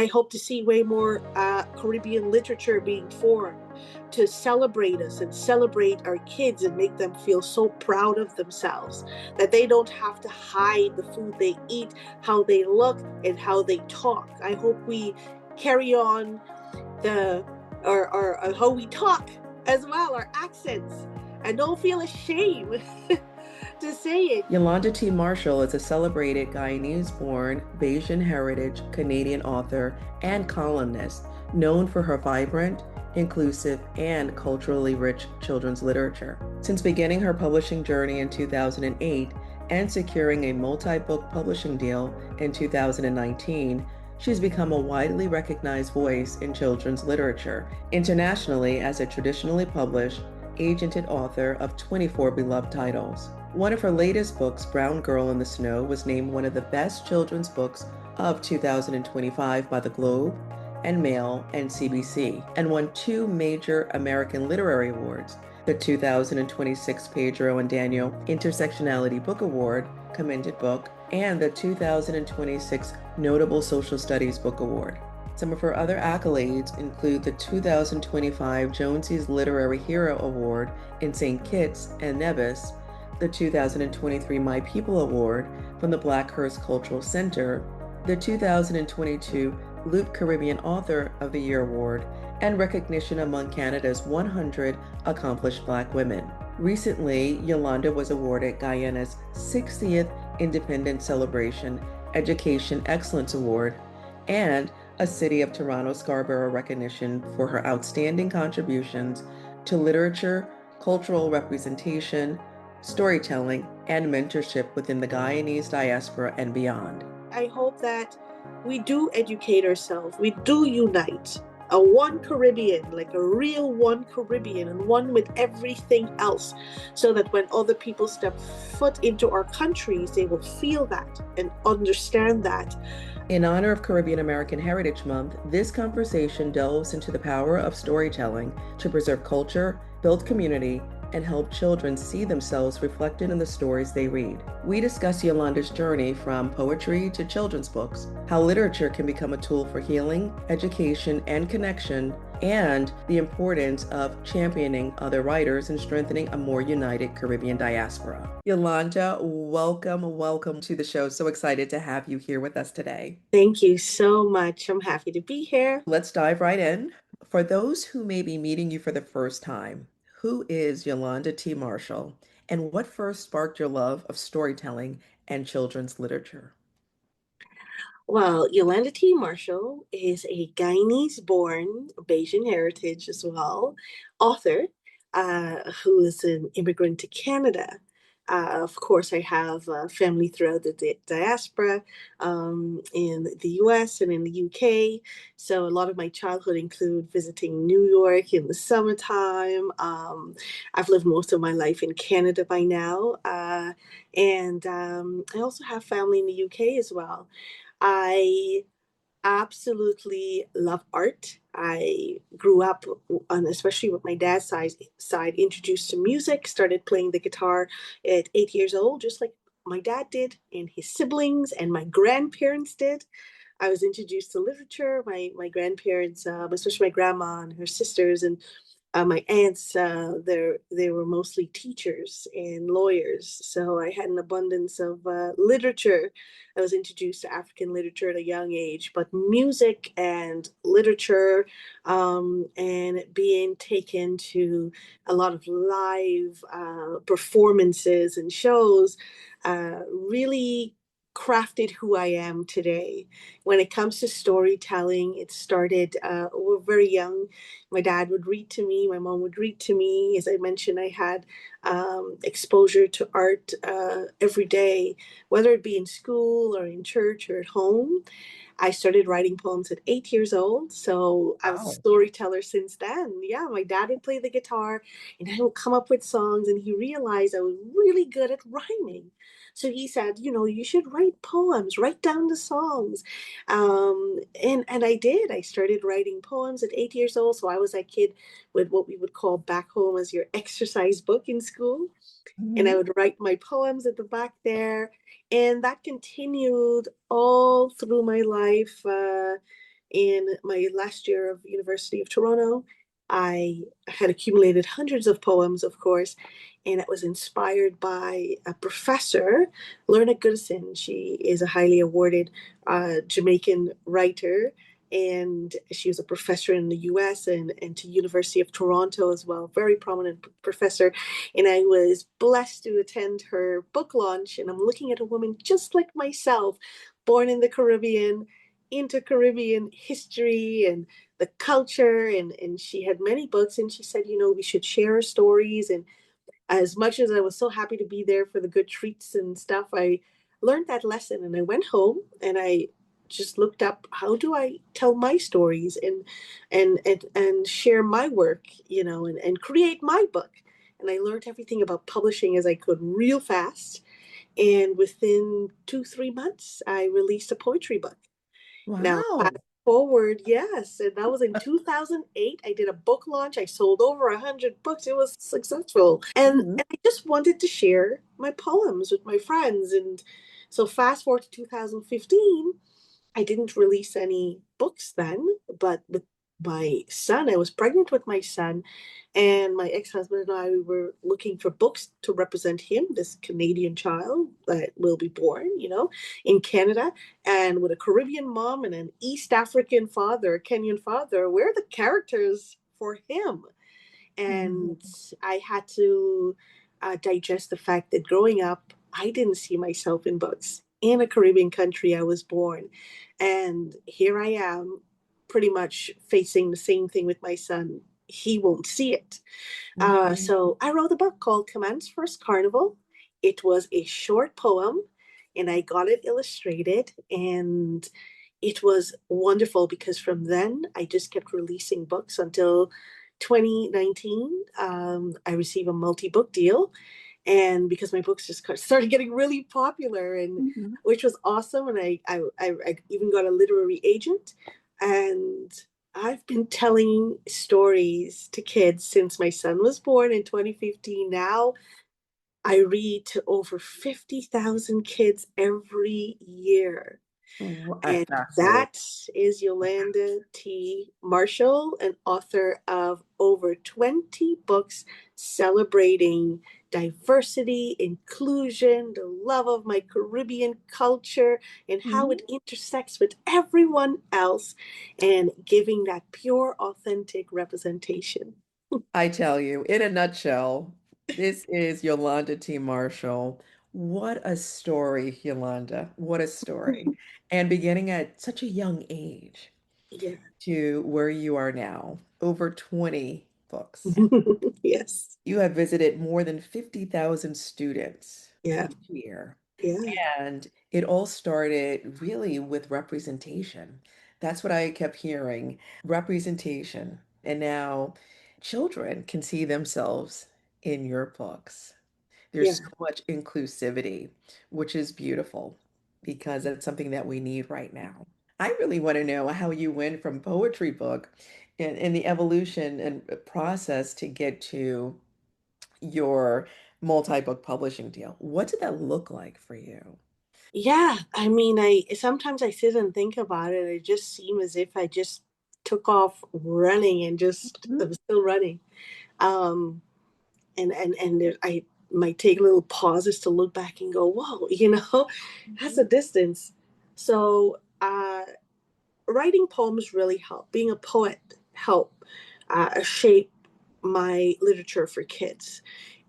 I hope to see way more Caribbean literature being formed to celebrate us and celebrate our kids and make them feel so proud of themselves that they don't have to hide the food they eat, how they look, and how they talk. I hope we carry on the or how we talk as well, our accents, and don't feel ashamed to say it. Yolanda T. Marshall is a celebrated Guyanese-born, Bajan-heritage Canadian author and columnist known for her vibrant, inclusive, and culturally rich children's literature. Since beginning her publishing journey in 2008 and securing a multi-book publishing deal in 2019, she's become a widely recognized voice in children's literature, internationally as a traditionally published, agented author of 24 beloved titles. One of her latest books, Brown Girl in the Snow, was named one of the best children's books of 2025 by the Globe and Mail and CBC, and won 2 major American literary awards, the 2026 Pedro and Daniel Intersectionality Book Award, Commended Book, and the 2026 Notable Social Studies Book Award. Some of her other accolades include the 2025 Jonesy's Literary Hero Award in St. Kitts and Nevis, the 2023 My People Award from the Blackhurst Cultural Center, the 2022 Loop Caribbean Author of the Year Award, and recognition among Canada's 100 accomplished Black women. Recently, Yolanda was awarded Guyana's 60th Independence Celebration Education Excellence Award and a City of Toronto Scarborough recognition for her outstanding contributions to literature, cultural representation, storytelling, and mentorship within the Guyanese diaspora and beyond. I hope that we do educate ourselves, we do unite. A one Caribbean, like a real one Caribbean, and one with everything else, so that when other people step foot into our countries, they will feel that and understand that. In honor of Caribbean American Heritage Month, this conversation delves into the power of storytelling to preserve culture, build community, and help children see themselves reflected in the stories they read. We discuss Yolanda's journey from poetry to children's books, how literature can become a tool for healing, education, and connection, and the importance of championing other writers and strengthening a more united Caribbean diaspora. Yolanda, welcome to the show. So excited to have you here with us today. Thank you so much. I'm happy to be here. Let's dive right in. For those who may be meeting you for the first time, who is Yolanda T. Marshall, and what first sparked your love of storytelling and children's literature? Well, Yolanda T. Marshall is a Guyanese-born, Bajan-heritage as well, author who is an immigrant to Canada. Of course, I have family throughout the diaspora in the US and in the UK. So a lot of my childhood include visiting New York in the summertime. I've lived most of my life in Canada by now. And I also have family in the UK as well. I absolutely love art. I grew up, and especially with my dad's side, introduced to music, started playing the guitar at 8 years old, just like my dad did, and his siblings and my grandparents did. I was introduced to literature. My grandparents, especially my grandma and her sisters, and my aunts, they were mostly teachers and lawyers. So I had an abundance of literature. I was introduced to African literature at a young age, but music and literature and being taken to a lot of live performances and shows really crafted who I am today. When it comes to storytelling, it started, we're very young. My dad would read to me, my mom would read to me. As I mentioned, I had exposure to art every day, whether it be in school or in church or at home. I started writing poems at 8 years old. So I was a storyteller since then. Yeah, my dad would play the guitar and I would come up with songs, and he realized I was really good at rhyming. So he said, you should write poems, write down the songs. And I did. I started writing poems at 8 years old. So I was that kid with what we would call back home as your exercise book in school. And I would write my poems at the back there. And that continued all through my life In my last year of University of Toronto, I had accumulated hundreds of poems, of course, and it was inspired by a professor, Lorna Goodison. She is a highly awarded Jamaican writer, and she was a professor in the US and to University of Toronto as well, very prominent professor. And I was blessed to attend her book launch, and I'm looking at a woman just like myself, born in the Caribbean, into Caribbean history and the culture, and she had many books, and she said, we should share our stories. And as much as I was so happy to be there for the good treats and stuff, I learned that lesson, and I went home and I just looked up, how do I tell my stories and share my work, and create my book. And I learned everything about publishing as I could real fast. And within 2, 3 months, I released a poetry book. Now, fast Wow. forward, yes, and that was in 2008. I did a book launch. I sold over 100 books. It was successful, and Mhm. I just wanted to share my poems with my friends. And so, fast forward to 2015, I didn't release any books then, but with my son, I was pregnant with my son, and my ex-husband and I, we were looking for books to represent him, this Canadian child that will be born, in Canada, and with a Caribbean mom and an East African father, a Kenyan father. Where are the characters for him? Mhm. And I had to digest the fact that growing up, I didn't see myself in books. In a Caribbean country, I was born. And here I am, pretty much facing the same thing with my son. He won't see it. Mhm. So I wrote a book called Command's First Carnival. It was a short poem, and I got it illustrated. And it was wonderful because from then I just kept releasing books until 2019. I received a multi-book deal, and because my books just started getting really popular, and Mhm. which was awesome. And I even got a literary agent, and I've been telling stories to kids since my son was born in 2015. Now I read to over 50,000 kids every year. And That's really. that is Yolanda T. Marshall, an author of over 20 books celebrating diversity, inclusion, the love of my Caribbean culture, and how Mhm. it intersects with everyone else, and giving that pure, authentic representation. I tell you, in a nutshell, this is Yolanda T. Marshall. What a story, Yolanda. What a story. And beginning at such a young age Yeah. to where you are now, over 20 books. Yes. You have visited more than 50,000 students Yeah. each year. Yeah. And it all started really with representation. That's what I kept hearing, representation. And now children can see themselves in your books. There's Yeah. so much inclusivity, which is beautiful because that's something that we need right now. I really want to know how you went from poetry book and the evolution and process to get to your multi-book publishing deal. What did that look like for you? Yeah, I mean, I sometimes I sit and think about it. It just seemed as if I just took off running and just I Mhm. was still running. Um, and I might take little pauses to look back and go, "Whoa, that's a Mhm. distance." So, writing poems really help. Being a poet help shape my literature for kids.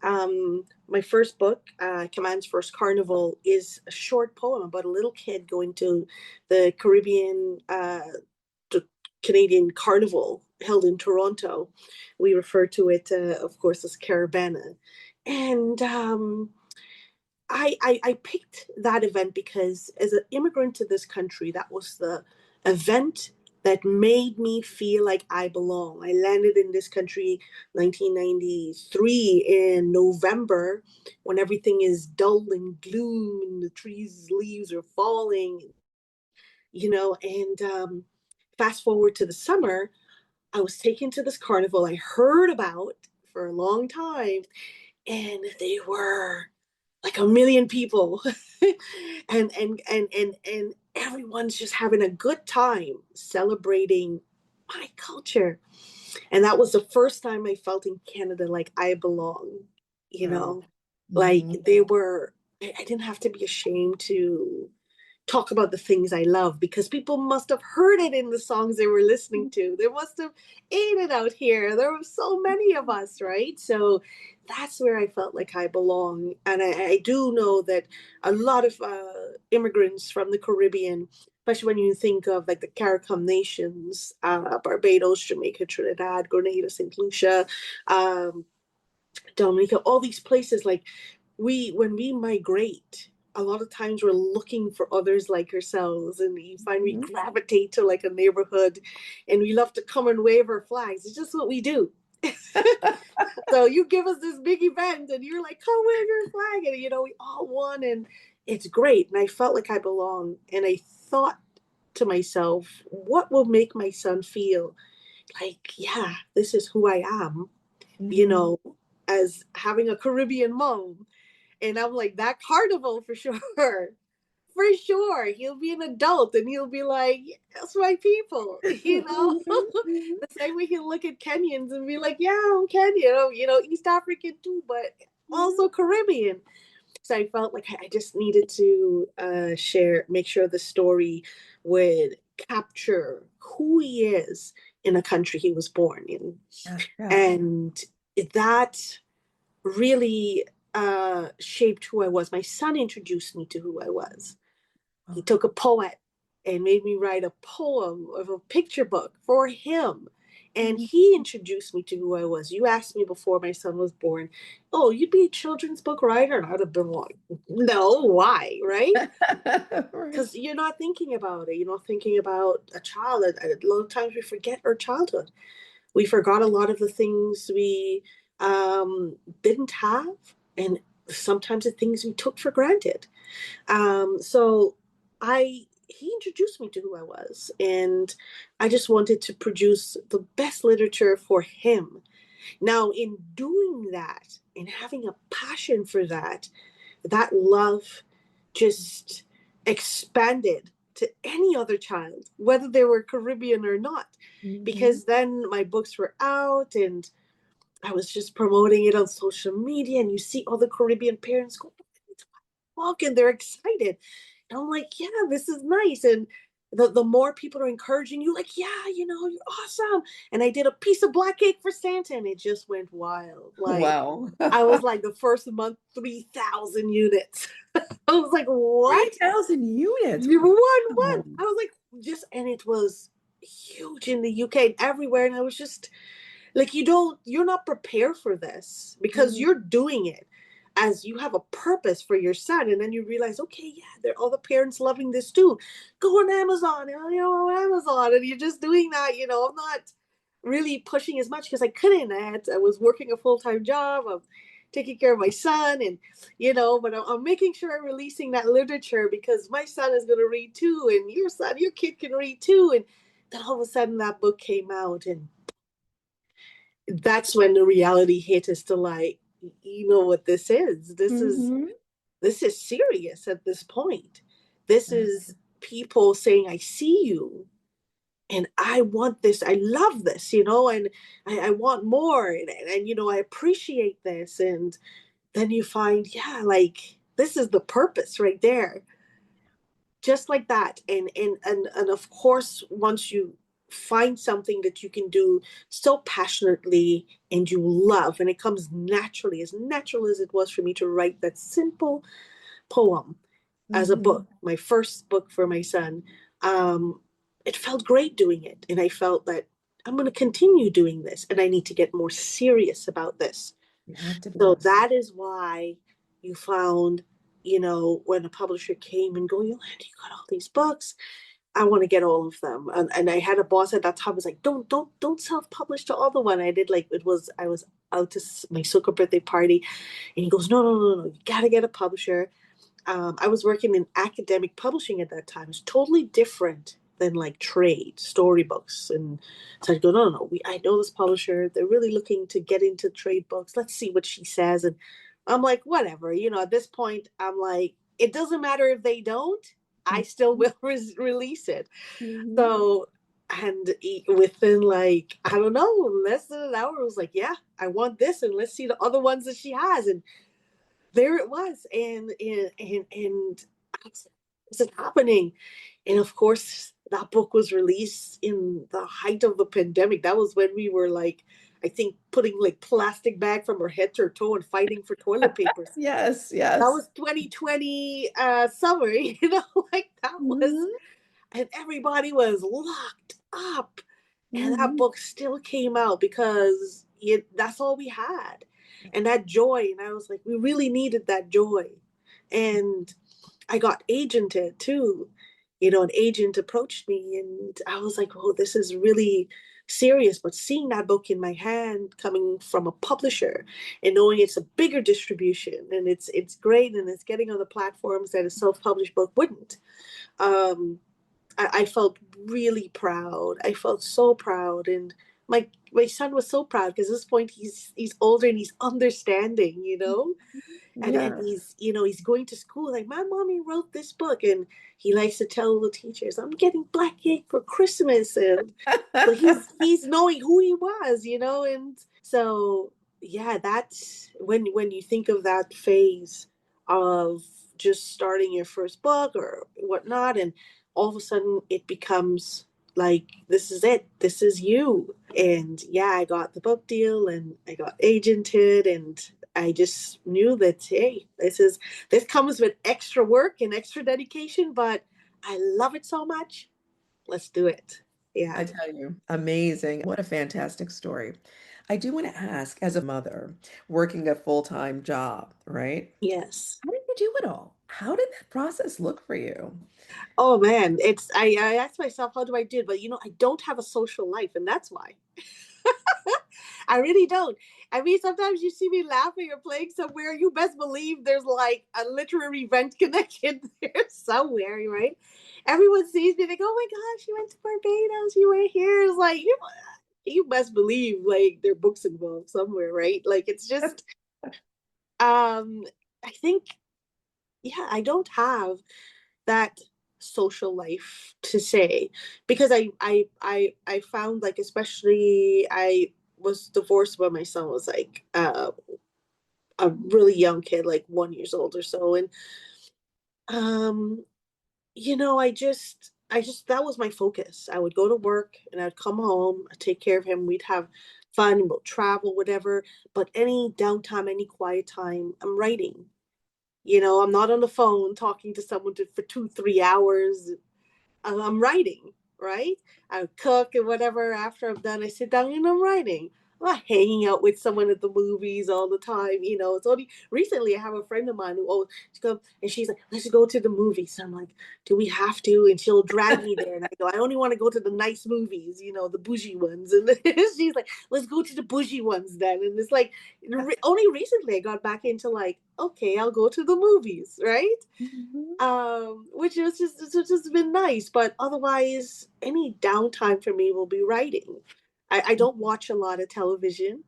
My first book, Command's First Carnival, is a short poem about a little kid going to the Caribbean, the Canadian Carnival held in Toronto. We refer to it, of course, as Caravana. And I picked that event because as an immigrant to this country, that was the event that made me feel like I belong. I landed in this country 1993 in November when everything is dull and gloom and the trees leaves are falling, and fast forward to the summer, I was taken to this carnival I heard about for a long time, and they were like a million people. and everyone's just having a good time celebrating my culture. And that was the first time I felt in Canada like I belong, you Wow. know, like Hmm. they were, I didn't have to be ashamed to talk about the things I love because people must have heard it in the songs they were listening to. They must have ate it out here. There were so many of us, right? So that's where I felt like I belong. And I do know that a lot of immigrants from the Caribbean, especially when you think of like the CARICOM nations, Barbados, Jamaica, Trinidad, Grenada, St. Lucia, um, Dominica, all these places, like when we migrate, a lot of times we're looking for others like ourselves, and you find we Hmm. gravitate to like a neighborhood, and we love to come and wave our flags. It's just what we do. So you give us this big event, and you're like, come wave your flag, and we all won, and it's great. And I felt like I belong, and I thought to myself, what will make my son feel like, yeah, this is who I am, you Hmm. know, as having a Caribbean mom. And I'm like, that Carnival for sure. For sure. He'll be an adult and he'll be like, that's my people, Hmm. The same way he'll look at Kenyans and be like, yeah, I'm Kenyan, East African too, but also Caribbean. So I felt like I just needed to make sure the story would capture who he is in a country he was born in. Yeah, yeah. And that really shaped who I was. My son introduced me to who I was. He Oh. took a poet and made me write a poem of a picture book for him. And Mhm. he introduced me to who I was. You asked me before my son was born, oh, you'd be a children's book writer? And I'd have been like, no, why? Right? Right. Because you're not thinking about it. You're not thinking about a child. A lot of times we forget our childhood. We forgot a lot of the things we didn't have, and sometimes the things we took for granted. So he introduced me to who I was, and I just wanted to produce the best literature for him. Now, in doing that and having a passion for that, that love just expanded to any other child, whether they were Caribbean or not, Hmm. because then my books were out and I was just promoting it on social media, and you see all the Caribbean parents go walk and they're excited. And I'm like, yeah, this is nice. And the more people are encouraging you, like, yeah, you're awesome. And I did a piece of black cake for Santa, and it just went wild. Like, Wow. I was like the first month, 3,000 units. I was like, what? 3,000 units. You one Wow. month. I was like, and it was huge in the UK and everywhere. And I was just like, you're not prepared for this because Mhm. you're doing it as you have a purpose for your son. And then you realize, okay, yeah, they're all the parents loving this too. Go on Amazon, on Amazon. And you're just doing that, I'm not really pushing as much because I couldn't. I was working a full-time job. I'm taking care of my son, and but I'm making sure I'm releasing that literature because my son is going to read too, and your kid can read too. And then all of a sudden that book came out, and that's when the reality hit as to like, what this is. Mhm. This is serious at this point. This Yeah. is people saying, I see you and I want this. I love this, and I want more. And I appreciate this. And then you find, yeah, like this is the purpose right there. Just like that. And of course, once you find something that you can do so passionately and you love, and it comes naturally, as natural as it was for me to write that simple poem as a Mhm. book, my first book for my son. It felt great doing it, and I felt that I'm going to continue doing this, and I need to get more serious about this. You have to So be. that is why you found, when a publisher came and go, Yolanda, you got all these books. I want to get all of them. And I had a boss at that time was like, don't self-publish the other one. I did like I was out to my Sukkah birthday party, and he goes, no, you gotta get a publisher. I was working in academic publishing at that time. It's totally different than like trade storybooks. And so I go, no. I know this publisher. They're really looking to get into trade books. Let's see what she says. And I'm like, whatever. At this point, I'm like, it doesn't matter if they don't. I still will release it. Mhm. So, and within like, I don't know, less than an hour, I was like, yeah, I want this, and let's see the other ones that she has. And there it was. And I was like, this is happening. And of course, that book was released in the height of the pandemic. That was when we were like, I think putting like plastic bag from her head to her toe and fighting for toilet papers. Yes, That yes. was 2020 summer, like that was, Mhm. and everybody was locked up. And that Mhm. book still came out because that's all we had. And that joy. And I was like, we really needed that joy. And I got agented too. An agent approached me and I was like, oh, this is really serious. But seeing that book in my hand coming from a publisher and knowing it's a bigger distribution and it's great and it's getting on the platforms that a self-published book wouldn't. Um, I felt really proud. I felt so proud. And my son was so proud because at this point he's older and he's understanding. And Yeah. he's going to school like my mommy wrote this book, and he likes to tell the teachers I'm getting black cake for Christmas. And so he's knowing who he was. And so yeah, that's when you think of that phase of just starting your first book or whatnot, and all of a sudden it becomes like this is it, this is you. And yeah, I got the book deal and I got agented, and I just knew that hey, this comes with extra work and extra dedication, but I love it so much. Let's do it. Yeah. I tell you, amazing. What a fantastic story. I do want to ask, as a mother working a full-time job, right? Yes. How did you do it all? How did that process look for you? Oh man, I asked myself how do I do it, but I don't have a social life, and that's why. I really don't. I mean, sometimes you see me laughing or playing somewhere, you best believe there's like a literary event connected there somewhere, right? Everyone sees me, they go, oh my gosh, you went to Barbados, you were here. It's like, you best believe like there are books involved somewhere, right? Like it's just, um, I think, yeah, I don't have that social life to say because I found like especially I was divorced when my son was like a really young kid, like 1 years old or so. And um I just that was my focus. I would go to work and I'd come home, I'd take care of him, we'd have fun, we'll travel, whatever. But any downtime, any quiet time, I'm writing. I'm not on the phone talking to someone for 2 3 hours. I'm writing, right? I cook and whatever. After I'm done, I sit down and I'm writing. I'm not hanging out with someone at the movies all the time. It's only recently I have a friend of mine who she come and she's like, let's go to the movies. So I'm like, do we have to? And she'll drag me there. And I go, I only want to go to the nice movies, the bougie ones. And she's like, let's go to the bougie ones then. And it's like, only recently I got back into like, okay, I'll go to the movies, right? Mhm. Which has just been nice. But otherwise, any downtime for me will be writing. I don't watch a lot of television.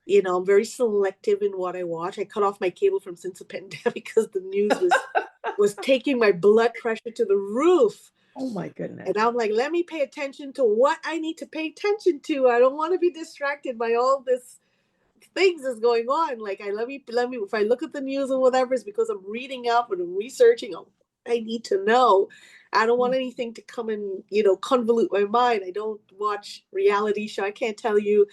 I'm very selective in what I watch. I cut off my cable from since the pandemic because the news was taking my blood pressure to the roof. Oh my goodness. And I'm like, let me pay attention to what I need to pay attention to. I don't want to be distracted by all this things that's going on. Like I let me if I look at the news or whatever, it's because I'm reading up and I'm researching. I need to know. I don't want anything to come and convolute my mind. I don't watch reality show. I can't tell you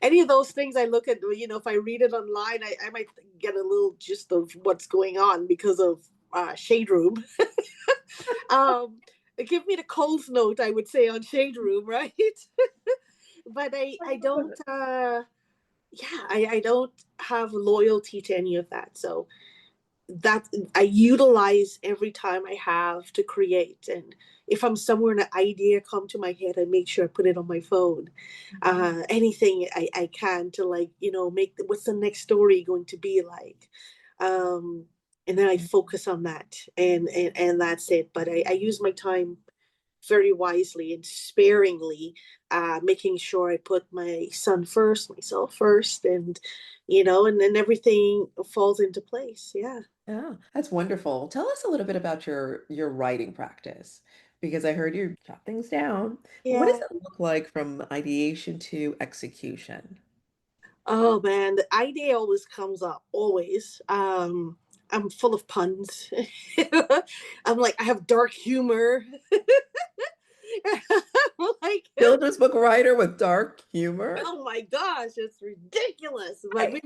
any of those things. I look at if I read it online, I might get a little gist of what's going on because of Shade Room. um, Give me the Coles note, I would say, on Shade Room, right? But I don't yeah, I don't have loyalty to any of that. So that I utilize every time I have to create. And if I'm somewhere and an idea come to my head, I make sure I put it on my phone. Anything I can to like, make what's the next story going to be like. Um, and then I focus on that and that's it. But I use my time very wisely and sparingly, making sure I put my son first, myself first, and and then everything falls into place. Yeah. Oh, that's wonderful. Tell us a little bit about your writing practice because I heard you jot things down. What does Yeah. it look like from ideation to execution? Oh man, the idea always comes up, always. I'm full of puns. I'm like, I have dark humor. Like, Children's book writer with dark humor? oh my gosh, it's ridiculous. But Right.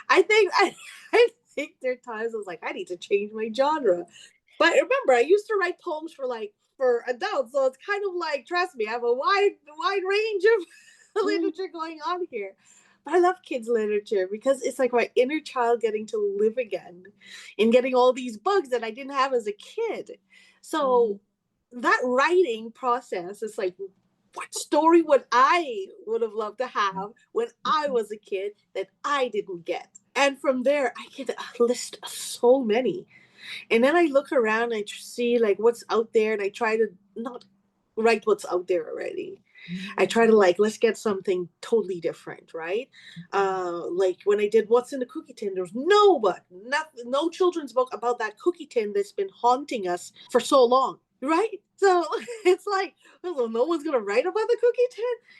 I think, I think there are times I was like, I need to change my genre. But remember, I used to write poems for for adults, so it's kind of like, trust me, I have a wide range of Mm, literature going on here. But I love kids literature because it's like my inner child getting to live again and getting all these bugs that I didn't have as a kid. mhm, So that writing process is like, what story would have loved to have when I mhm, was a kid that I didn't get? And from there, I get a list of so many. And then I look around, I see like what's out there, and I try to not write what's out there already. I mhm, try to like, let's get something totally different, right? Like when I did What's in the Cookie Tin, there's no children's book about that cookie tin that's been haunting us for so long, right? So it's like, well, no one's gonna write about the cookie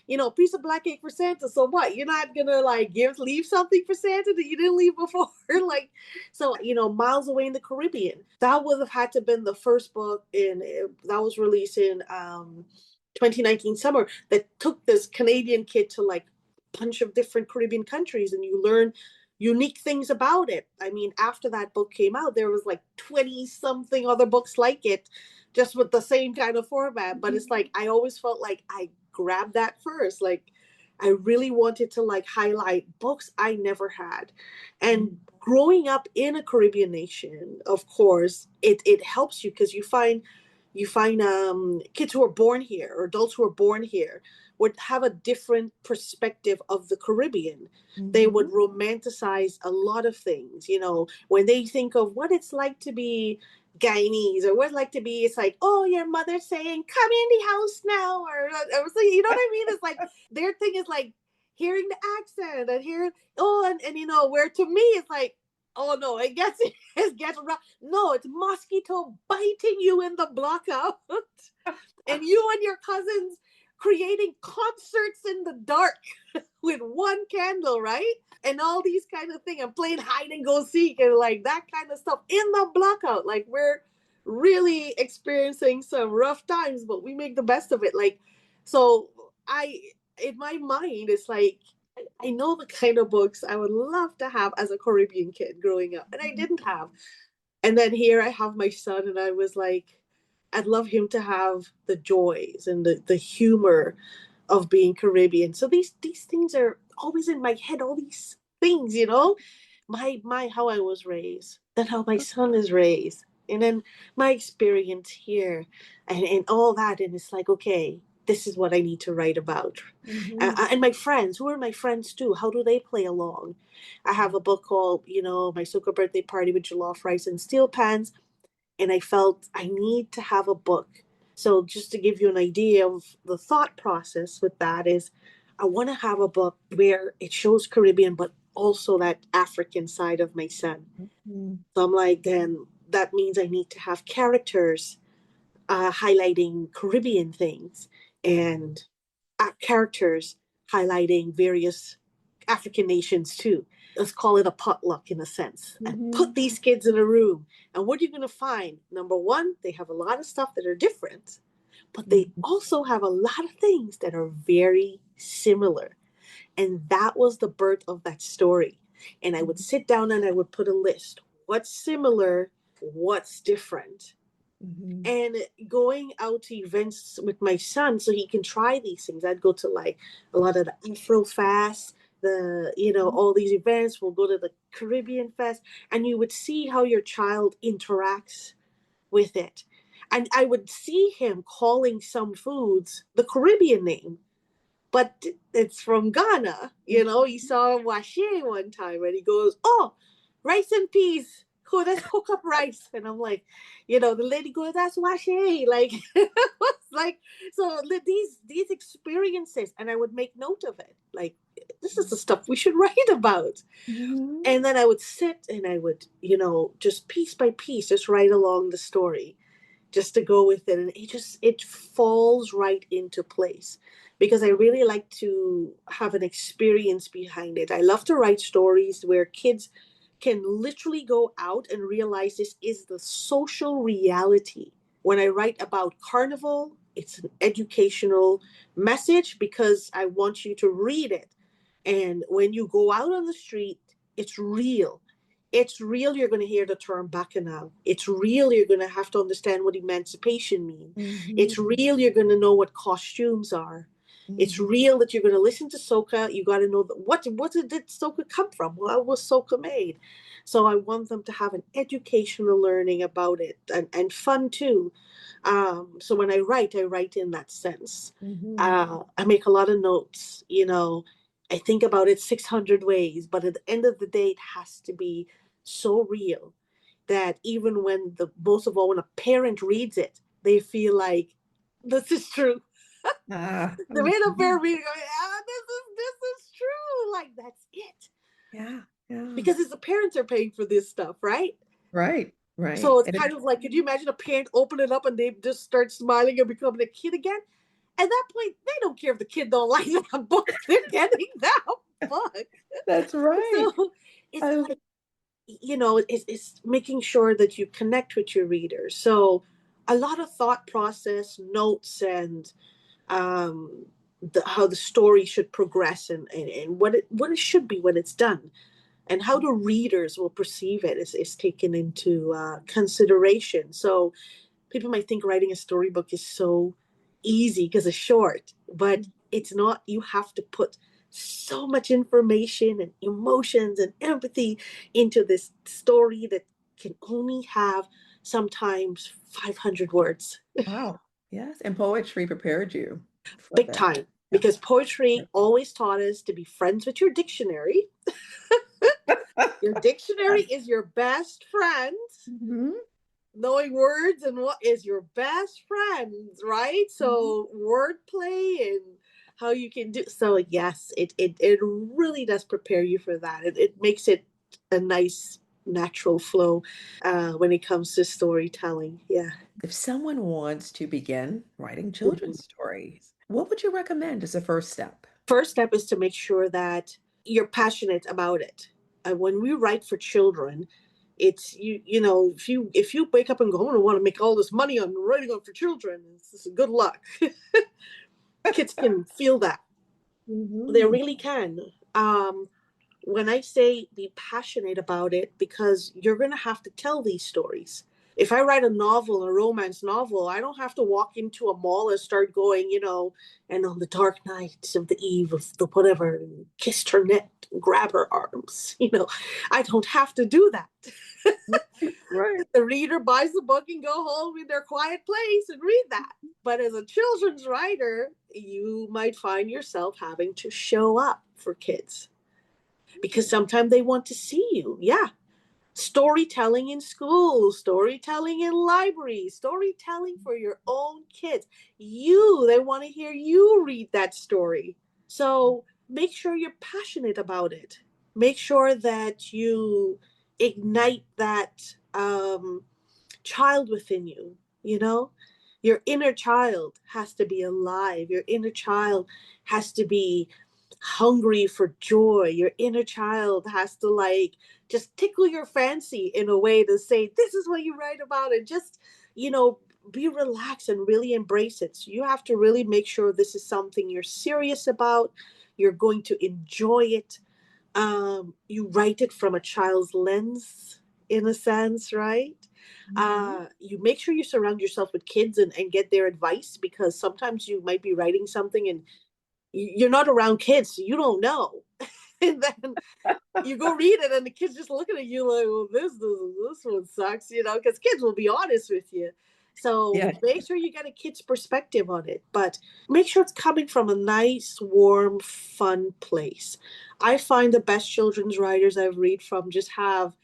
tin, a piece of black cake for Santa. So what? You're not gonna like leave something for Santa that you didn't leave before, like so. Miles Away in the Caribbean. That would have had to have been the first book that was released in 2019 summer that took this Canadian kid to like a bunch of different Caribbean countries, and you learn unique things about it. I mean, after that book came out, there was like 20 something other books like it, just with the same kind of format. But it's mhm, like, I always felt like I grabbed that first. Like, I really wanted to like highlight books I never had. And growing up in a Caribbean nation, of course, it helps you because you find kids who are born here or adults who are born here would have a different perspective of the Caribbean. They would mhm, romanticize a lot of things, when they think of what it's like to be Guyanese or what it's like to be, it's like, oh, your mother's saying, come in the house now, or so, you know what I mean? It's like their thing is like hearing the accent and hearing, oh, and where to me it's like, oh no, it gets rough. No, it's mosquito biting you in the blockout, and you and your cousins creating concerts in the dark with one candle, right? And all these kind of things, and playing hide and go seek and like that kind of stuff in the blackout. Like, we're really experiencing some rough times, but we make the best of it. Like, so I, in my mind, it's like, I know the kind of books I would love to have as a Caribbean kid growing up, and I didn't have. And then here I have my son, and I was like, I'd love him to have the joys and the humor of being Caribbean. So these things are always in my head, all these things, my how I was raised, then how my son is raised, and then my experience here, and all that. And it's like, okay, this is what I need to write about. mhm, And my friends, who are my friends too, how do they play along? I have a book called, My Soca Birthday Party with Jollof Rice and Steel Pans, and I felt I need to have a book. So just to give you an idea of the thought process with that is, I want to have a book where it shows Caribbean, but also that African side of my son. mhm, So I'm like, then that means I need to have characters highlighting Caribbean things, and characters highlighting various African nations too. Let's call it a potluck in a sense. And put mhm, these kids in a room. And what are you going to find? Number one, they have a lot of stuff that are different, but they mhm, also have a lot of things that are very similar. And that was the birth of that story. And I would sit down and I would put a list. What's similar? What's different? mhm, And going out to events with my son so he can try these things. I'd go to like a lot of the Afro Fest, mhm, all these events. We'll go to the Caribbean Fest, and you would see how your child interacts with it. And I would see him calling some foods the Caribbean name, but it's from Ghana. mhm, He saw washe one time and he goes, oh, rice and peas cool, let's cook up rice. And I'm like, the lady goes, that's washi. Like, it's like, so these experiences, and I would make note of it. Like, this is the stuff we should write about. Mhm. And then I would sit and I would, just piece by piece, just write along the story just to go with it. And it falls right into place because I really like to have an experience behind it. I love to write stories where kids can literally go out and realize this is the social reality. When I write about Carnival, it's an educational message because I want you to read it. And when you go out on the street, it's real. It's real, you're going to hear the term bacchanal. It's real, you're going to have to understand what emancipation means. Mhm. It's real, you're going to know what costumes are. It's Mhm. real that you're going to listen to soca. You got to know what did soca come from? Well, how was soca made? So I want them to have an educational learning about it and fun too. So when I write in that sense. Mhm. I make a lot of notes. I think about it 600 ways, but at the end of the day, it has to be so real that even when most of all, when a parent reads it, they feel like this is true. Ah, The way the mhm. parent reads it, this is true. Like that's it. Yeah, yeah. Because it's the parents are paying for this stuff, right? Right, right. So it's And it, kind of like, could you imagine a parent open it up and they just start smiling and becoming a kid again? At that point, they don't care if the kid don't like that book. They're getting that book. that's right. So it's I, like, it's making sure that you connect with your readers. So a lot of thought process, notes, and um, how the story should progress and what it should be when it's done. And how the readers will perceive it is taken into consideration. So people might think writing a storybook is so easy because it's short, but it's not. You have to put so much information and emotions and empathy into this story that can only have sometimes 500 words. wow. Yes. And poetry prepared you for Big that. time. Because Yeah. poetry always taught us to be friends with your dictionary. Your dictionary is your best friend. Mhm. Knowing words and what is your best friends, right? Mhm. So wordplay and how you can do so. Yes, it really does prepare you for that. It makes it a nice natural flow when it comes to storytelling. Yeah. If someone wants to begin writing Mhm. children's stories, what would you recommend as a first step? First step is to make sure that you're passionate about it. When we write for children, it's if you wake up and go, I want to make all this money on writing on for children, it's good luck. Kids can feel that. They Mhm. really can. Um, when I say be passionate about it, because you're going to have to tell these stories. If I write a novel, a romance novel, I don't have to walk into a mall and start going, and on the dark nights of the eve of the whatever, and kissed her neck, and grab her arms. I don't have to do that. Right. The reader buys the book and go home in their quiet place and read that. But as a children's writer, you might find yourself having to show up for kids because sometimes they want to see you. Yeah. Storytelling in school, storytelling in libraries, storytelling for your own kids. They want to hear you read that story. So make sure you're passionate about it. Make sure that you ignite that child within you, you know? Your inner child has to be alive. Your inner child has to be hungry for joy. Your inner child has to like just tickle your fancy in a way to say, this is what you write about, and just, you know, be relaxed and really embrace it. So you have to really make sure this is something you're serious about. You're going to enjoy it. You write it from a child's lens, in a sense, right? Mhm. You make sure you surround yourself with kids and get their advice because sometimes you might be writing something and you're not around kids, so you don't know. And then you go read it and the kids just looking at you like, well, this one sucks, because kids will be honest with you. So Yeah. make sure you get a kid's perspective on it, but make sure it's coming from a nice, warm, fun place. I find the best children's writers I've read from just have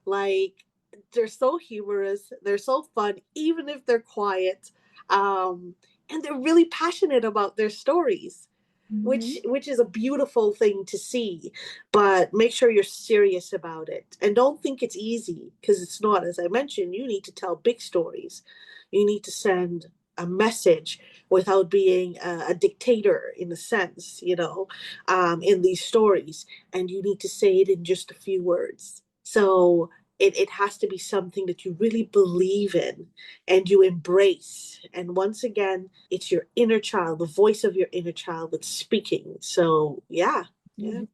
like they're so humorous, they're so fun, even if they're quiet. Um, and they're really passionate about their stories, Mhm. which is a beautiful thing to see. But make sure you're serious about it and don't think it's easy, because it's not. As I mentioned, you need to tell big stories. You need to send a message without being a dictator, in a sense, in these stories, and you need to say it in just a few words. So it has to be something that you really believe in and you embrace. And once again, it's your inner child, the voice of your inner child that's speaking. So yeah, yeah. Mhm.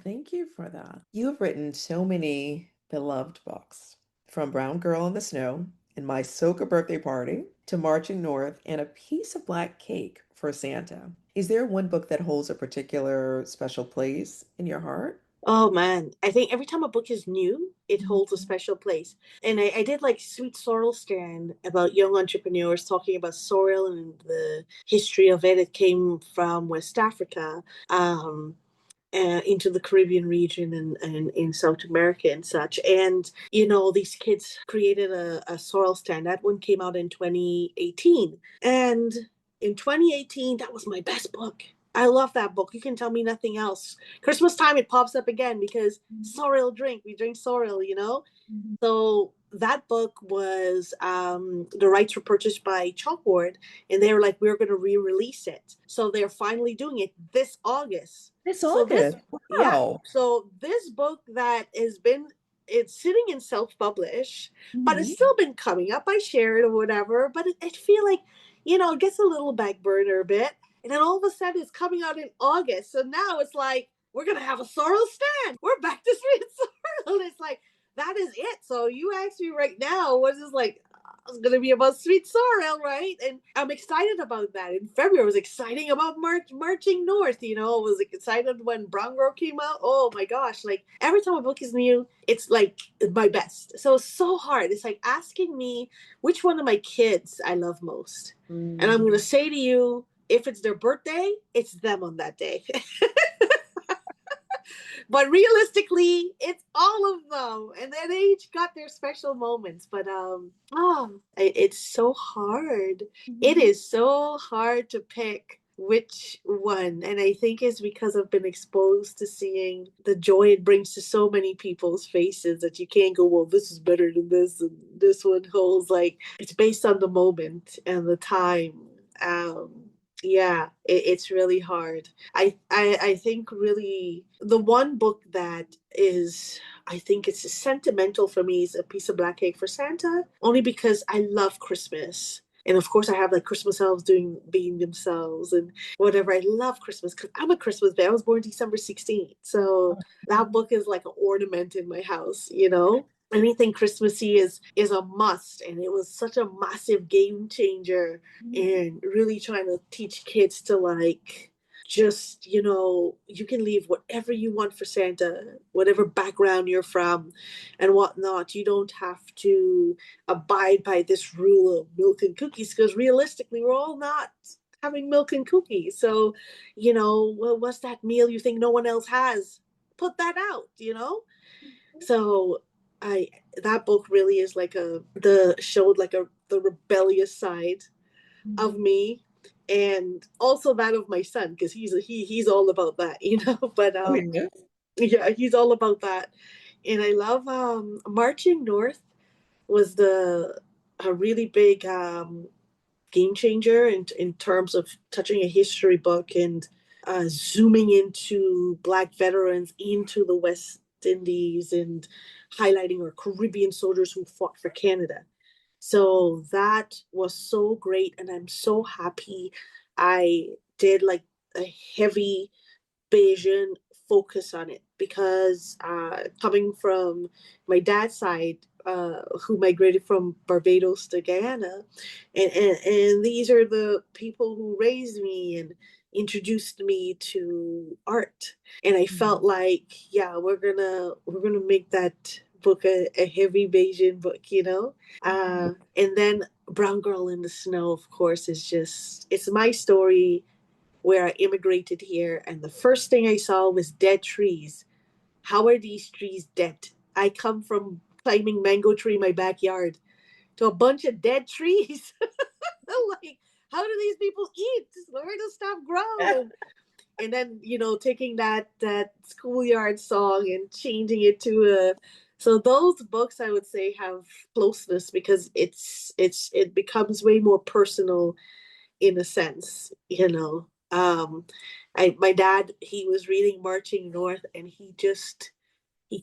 Thank you for that. You have written so many beloved books, from Brown Girl in the Snow and My Soca Birthday Party to Marching North and A Piece of Black Cake for Santa. Is there one book that holds a particular special place in your heart? Oh man, I think every time a book is new, it holds a Mhm. special place. And I did like Sweet Sorrel Strand about young entrepreneurs talking about sorrel and the history of it. It came from West Africa. Into the Caribbean region and in South America and such. And, these kids created a sorrel stand. That one came out in 2018. And in 2018, that was my best book. I love that book. You can tell me nothing else. Christmas time, it pops up again because sorrel drink. We drink sorrel. Mhm. So that book was the rights were purchased by Chalkboard, and they were like, we're going to re-release it. So they're finally doing it this August. This So this, August. yeah. Wow. So this book that has been, it's sitting in self-publish, but it's Mhm. still been coming up. I share it or whatever, but I feel like, it gets a little back burner a bit. And then all of a sudden it's coming out in August. So now it's like, we're going to have a sorrel stand. We're back to sweet sorrel. It's like, that is it. So you asked me right now, what is this like? It's gonna be about sweet sorrel, right? And I'm excited about that. In February, I was excited about marching north. I was excited when Brown Girl came out. Oh my gosh! Like every time a book is new, it's like my best. So it's so hard. It's like asking me which one of my kids I love most, and I'm gonna Mhm. say to you, if it's their birthday, it's them on that day. But realistically, it's all of them, and then they each got their special moments. But it's so hard. It Mhm. is so hard to pick which one, and I think it's because I've been exposed to seeing the joy it brings to so many people's faces that you can't go, well, this is better than this, and this one holds, like, it's based on the moment and the time. Yeah, it's really hard. I think really the one book that is, I think it's sentimental for me, is A Piece of Black Cake for Santa, only because I love Christmas. And of course, I have like Christmas elves being themselves and whatever. I love Christmas because I'm a Christmas baby. I was born December 16th. So that book is like an ornament in my house. Anything Christmassy is a must. And it was such a massive game changer and really trying to teach kids to like just you can leave whatever you want for Santa, whatever background you're from and whatnot. You don't have to abide by this rule of milk and cookies, because realistically we're all not having milk and cookies. So well, what's that meal you think no one else has? Put that out. So I that book really is like the showed like the rebellious side of Mhm. me, and also that of my son, because he's all about that. But Oh, yeah. yeah, he's all about that. And I love Marching North was the a really big game changer in terms of touching a history book and zooming into Black veterans into the West Indies and highlighting our Caribbean soldiers who fought for Canada. So that was so great, and I'm so happy I did like a heavy Bayesian focus on it, because coming from my dad's side, who migrated from Barbados to Guyana, and these are the people who raised me and introduced me to art, and I felt Mhm. like, yeah, we're gonna make that book a heavy Bayesian book. And then Brown Girl in the Snow, of course, is just, it's my story where I immigrated here, and the first thing I saw was dead trees. How are these trees dead? I come from climbing mango tree in my backyard to a bunch of dead trees. I'm like, how do these people eat? Where does stuff grow? And then taking that schoolyard song and changing it to a. So those books I would say have closeness because it becomes way more personal in a sense. My dad, he was reading Marching North, and he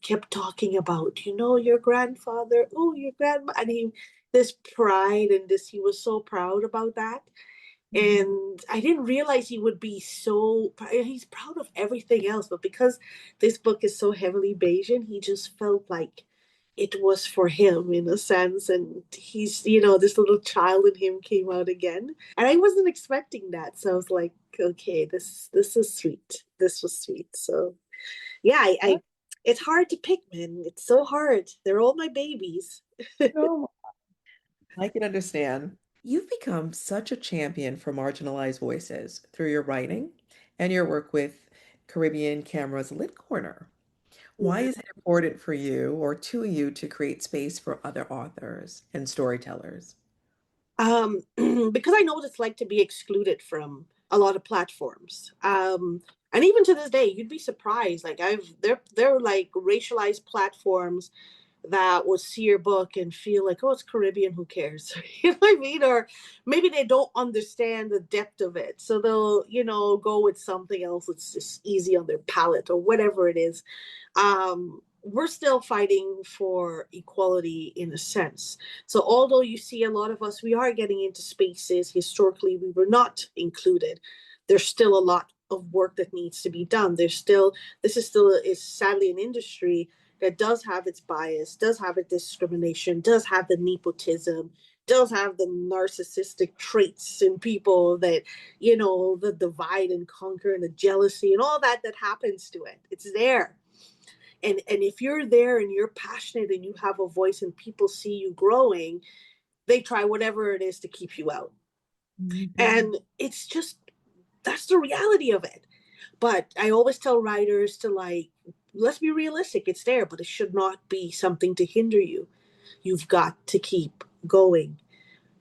kept talking about, your grandfather, oh, your grandma, and this pride and this, he was so proud about that. And I didn't realize he would be so, he's proud of everything else, but because this book is so heavily Bayesian, he just felt like it was for him in a sense. And he's, this little child in him came out again. And I wasn't expecting that. So I was like, okay, this is sweet. This was sweet. So yeah, I it's hard to pick, man. It's so hard. They're all my babies. Oh, I can understand. You've become such a champion for marginalized voices through your writing and your work with Caribbean Camera's Lit Corner. Why Yeah. is it important for you or to you to create space for other authors and storytellers? Because I know what it's like to be excluded from a lot of platforms. And even to this day, you'd be surprised. Like there are like racialized platforms that will see your book and feel like, oh, it's Caribbean, who cares? You know what I mean? Or maybe they don't understand the depth of it. So they'll, go with something else that's just easy on their palate or whatever it is. We're still fighting for equality in a sense. So although you see a lot of us, we are getting into spaces historically we were not included. There's still a lot of work that needs to be done. This is still is sadly an industry that does have its bias, does have its discrimination, does have the nepotism, does have the narcissistic traits in people that, the divide and conquer and the jealousy and all that happens to it. It's there. And if you're there and you're passionate and you have a voice and people see you growing, they try whatever it is to keep you out. And it's just, that's the reality of it. But I always tell writers to, like, let's be realistic. It's there, but it should not be something to hinder you. You've got to keep going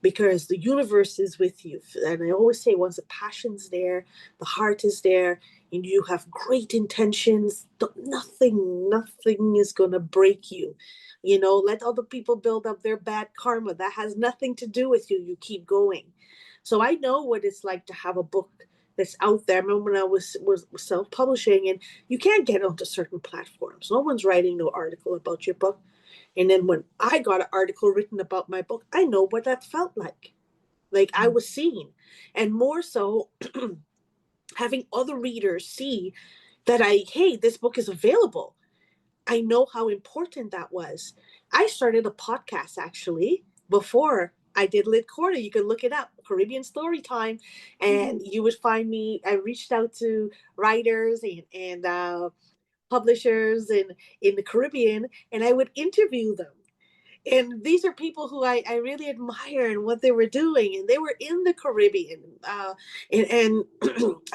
because the universe is with you. And I always say, once the passion's there, the heart is there, and you have great intentions, nothing is going to break you. Let other people build up their bad karma. That has nothing to do with you. You keep going. So I know what it's like to have a book that's out there. I remember when I was self-publishing, and you can't get onto certain platforms. No one's writing no article about your book. And then when I got an article written about my book, I know what that felt like. Like I was seen. And more so, having other readers see that hey, this book is available. I know how important that was. I started a podcast actually before I did Lit Corner. You can look it up, Caribbean Story Time, and you would find me. I reached out to writers and publishers in the Caribbean, and I would interview them. And these are people who I really admire and what they were doing, and they were in the Caribbean, and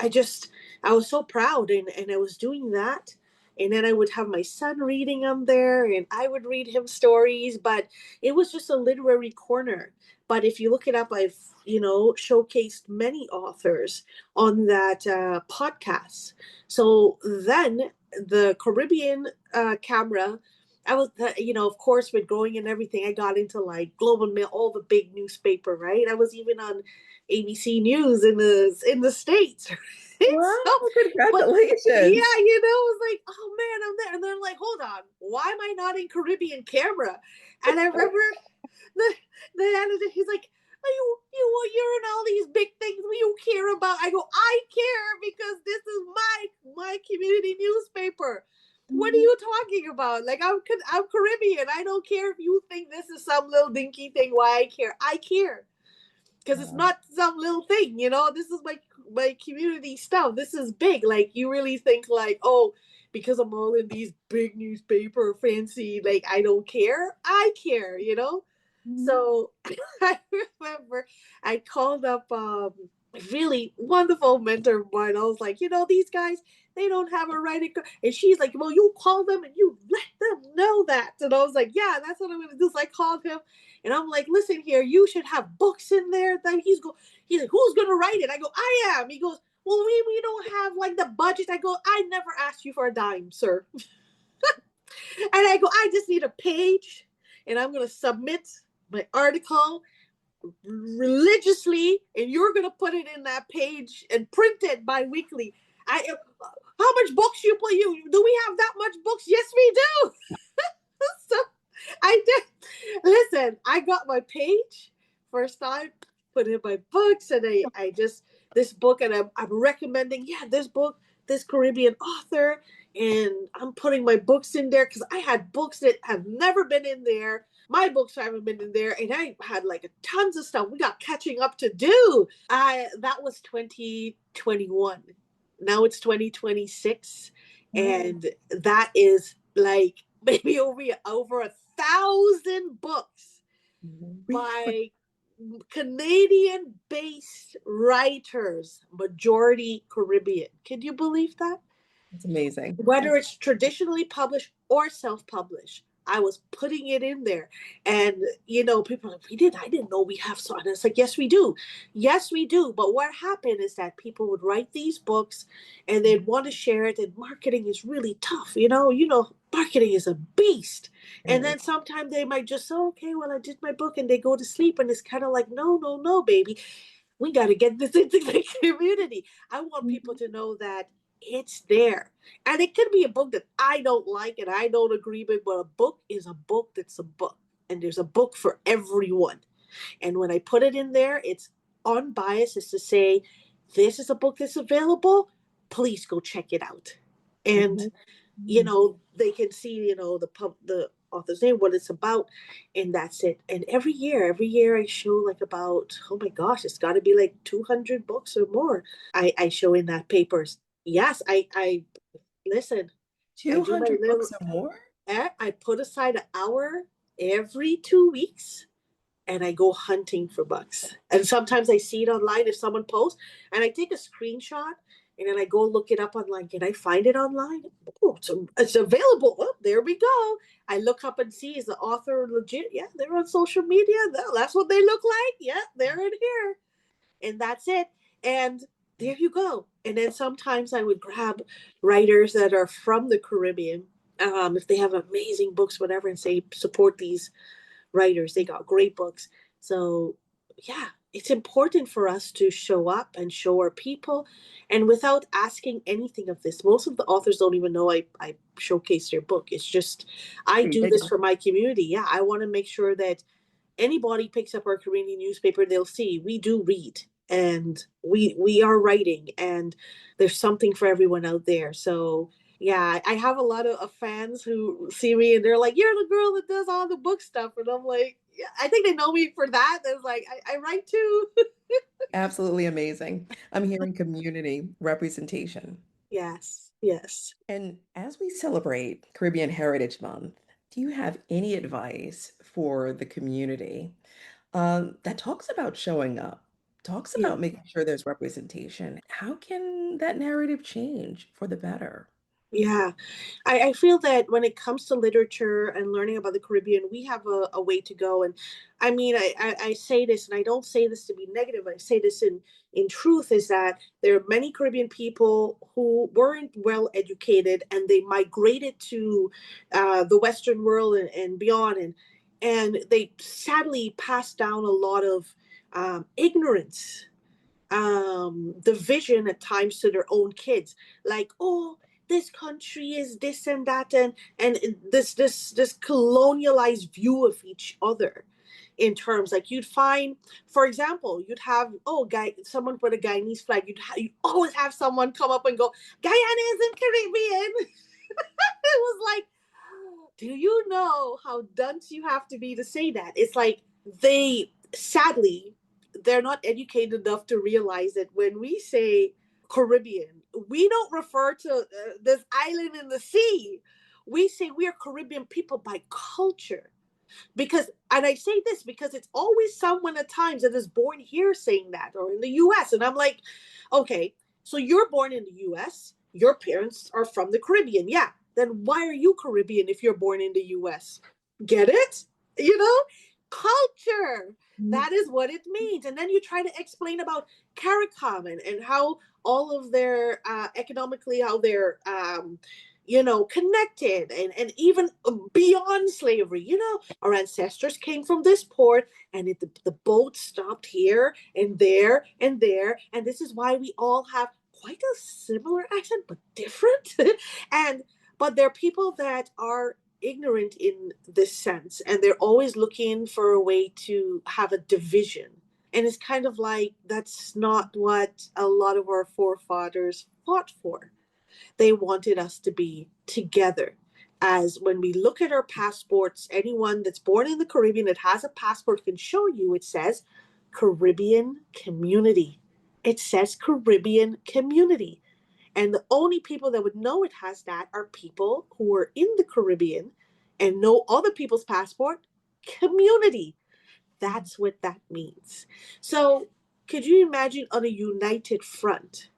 I was so proud, and I was doing that. And then I would have my son reading them there, and I would read him stories, but it was just a literary corner. But if you look it up, I've showcased many authors on that podcast. So then the Caribbean camera, I was, of course, with growing and everything, I got into like Global Mail, all the big newspaper, right? I was even on ABC News in the States. Wow, So, but congratulations. yeah, it was like, oh man, I'm there, and they're like, hold on, why am I not in Caribbean camera? And I remember the the editor, he's like, you're in all these big things you care about. I go, I care because this is my community newspaper. What are you talking about? Like, I'm Caribbean. I don't care if you think this is some little dinky thing. Why I care? I care because it's not some little thing. This is my community stuff. This is big. Like, you really think like, oh, because I'm all in these big newspaper fancy, like I don't care. I care. So I remember I called up really wonderful mentor of mine. I was like, these guys, they don't have a writing. And she's like, well, you call them and you let them know that. And I was like, yeah, that's what I'm going to do. So I called him and I'm like, listen here, you should have books in there. Then he's like, who's going to write it? I go, I am. He goes, well, we don't have like the budget. I go, I never asked you for a dime, sir. And I go, I just need a page and I'm going to submit my article religiously, and you're gonna put it in that page and print it bi-weekly. How much books you put? You do we have that much books? Yes, we do. So I did. Listen, I got my page first time, put in my books, and I just this book, and I'm recommending, yeah, this book, this Caribbean author, and I'm putting my books in there because I had books that have never been in there. My books haven't been in there, and I had like tons of stuff. We got catching up to do. I That was 2021. Now it's 2026, and that is like maybe over 1,000 books by Canadian-based writers, majority Caribbean. Can you believe that? It's amazing. Whether it's traditionally published or self-published, I was putting it in there. And people are like, I didn't know we have so. And it's like, yes, we do. Yes, we do. But what happened is that people would write these books and they'd want to share it, and marketing is really tough. Marketing is a beast. And then sometimes they might just say, okay, well, I did my book, and they go to sleep, and it's kind of like, no, no, no, baby. We got to get this into the community. I want people to know that it's there. And it could be a book that I don't like and I don't agree with, but a book is a book that's a book. And there's a book for everyone. And when I put it in there, it's unbiased, is to say, this is a book that's available. Please go check it out. And, they can see, the author's name, what it's about, and that's it. And every year I show like about, oh my gosh, it's got to be like 200 books or more. I show in that papers. Yes, I listen. I do my 200 little. books or more? I put aside an hour every 2 weeks, and I go hunting for bucks. And sometimes I see it online if someone posts, and I take a screenshot, and then I go look it up online. Can I find it online? Oh, it's available. Oh, there we go. I look up and see, is the author legit? Yeah, they're on social media. That's what they look like. Yeah, they're in here. And that's it. And there you go. And then sometimes I would grab writers that are from the Caribbean, if they have amazing books, whatever, and say, support these writers. They got great books. So, yeah, it's important for us to show up and show our people. And without asking anything of this, most of the authors don't even know I showcase their book. It's just, I do this for my community. Yeah, I want to make sure that anybody picks up our Caribbean newspaper, they'll see we do read, and we are writing, and there's something for everyone out there. So yeah, I have a lot of fans who see me and they're like, "You're the girl that does all the book stuff," and I'm like, yeah, I think they know me for that. It's like I write too. Absolutely amazing. I'm hearing community representation. Yes, yes. And as we celebrate Caribbean Heritage Month, do you have any advice for the community that talks about showing up, talks Yeah. about making sure there's representation? How can that narrative change for the better? Yeah, I feel that when it comes to literature and learning about the Caribbean, we have a way to go. And I mean, I say this, and I don't say this to be negative. I say this in truth, is that there are many Caribbean people who weren't well educated, and they migrated to the Western world and beyond, and they sadly passed down a lot of ignorance, division at times to their own kids, like, oh, this country is this and that, and this colonialized view of each other, in terms like, you'd find, for example, you'd have, someone put a Guyanese flag, you'd always have someone come up and go, Guyana isn't Caribbean. It was like, do you know how dunce you have to be to say that? It's like, they sadly, they're not educated enough to realize that when we say Caribbean, we don't refer to this island in the sea. We say we are Caribbean people by culture. Because, and I say this because it's always someone at times that is born here saying that, or in the US. And I'm like, okay, so you're born in the US, your parents are from the Caribbean. Yeah. Then why are you Caribbean if you're born in the US? Get it? You know, culture. That is what it means. And then you try to explain about CARICOM and how all of their economically, how they're connected, and even beyond slavery. Our ancestors came from this port, and the boat stopped here and there and there. And this is why we all have quite a similar accent, but different. and but there are people that are ignorant in this sense, and they're always looking for a way to have a division. And it's kind of like that's not what a lot of our forefathers fought for. They wanted us to be together. As when we look at our passports, anyone that's born in the Caribbean that has a passport can show you it says Caribbean community. It says Caribbean community. And the only people that would know it has that are people who are in the Caribbean and know other people's passport community. That's what that means. So, could you imagine on a united front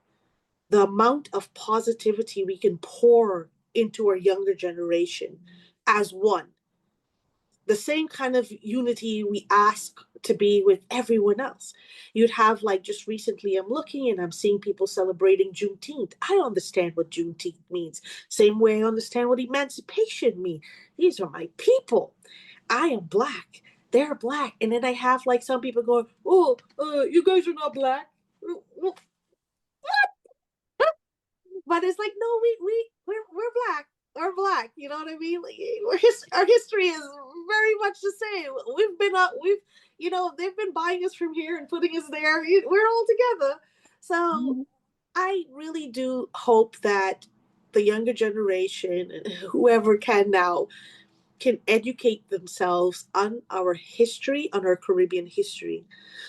the amount of positivity we can pour into our younger generation as one? The same kind of unity we ask to be with everyone else. You'd have, like, just recently, I'm looking and I'm seeing people celebrating Juneteenth. I understand what Juneteenth means. Same way I understand what emancipation means. These are my people. I am black. They're black. And then I have, like, some people going, oh, you guys are not black. Well, but it's like, no, we're black. We're black. You know what I mean? Like, our history is very much the same. We've been up. They've been buying us from here and putting us there. We're all together. So I really do hope that the younger generation, whoever can now, can educate themselves on our history, on our Caribbean history.